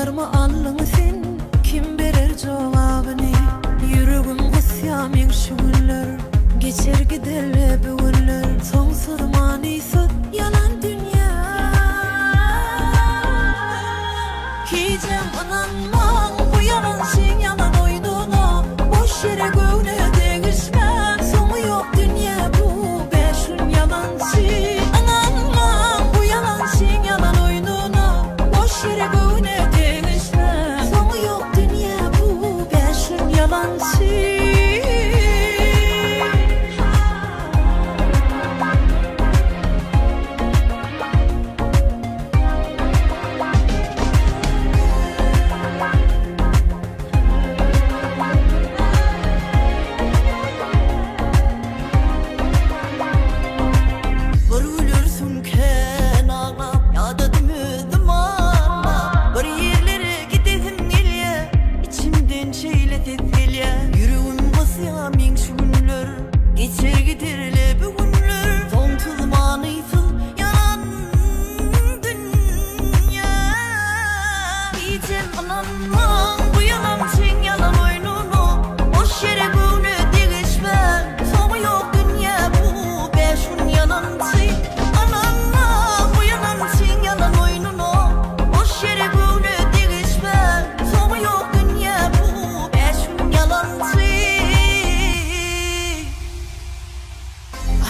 Sorar mı alın sen, kim verir cevabını? Yüreğim kısya men şu günler, geçer gider bu günler. Sonsuz manisi yalan dünya. Hicem ananmam bu yalan sen yalan oyduğuna. Boş yere göğne değişmem, sonu yok dünya bu beşin yalancı. Ananmam bu yalan sen yalan oyduğuna. Boş yere göğne değişmem, sonu yok dünya bu beşin yalancı.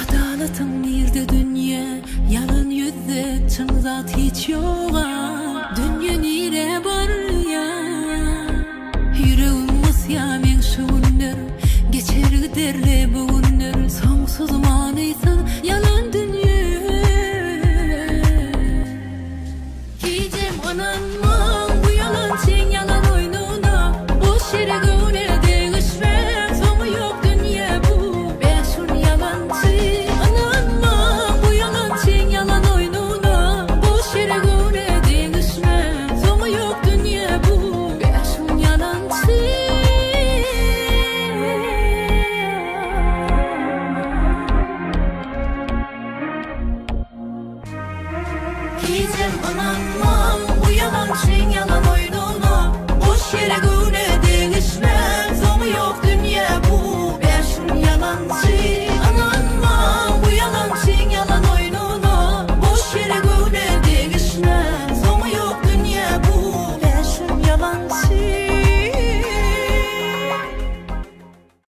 Adaletın nerede dünya? Yalan yüzde çın zat hiç yok. Dünya nere var ya? Yüreğim ısya men şu günler, geçer gider bu günler. Sonsuz manisi yalan dünya. Hicem ananmam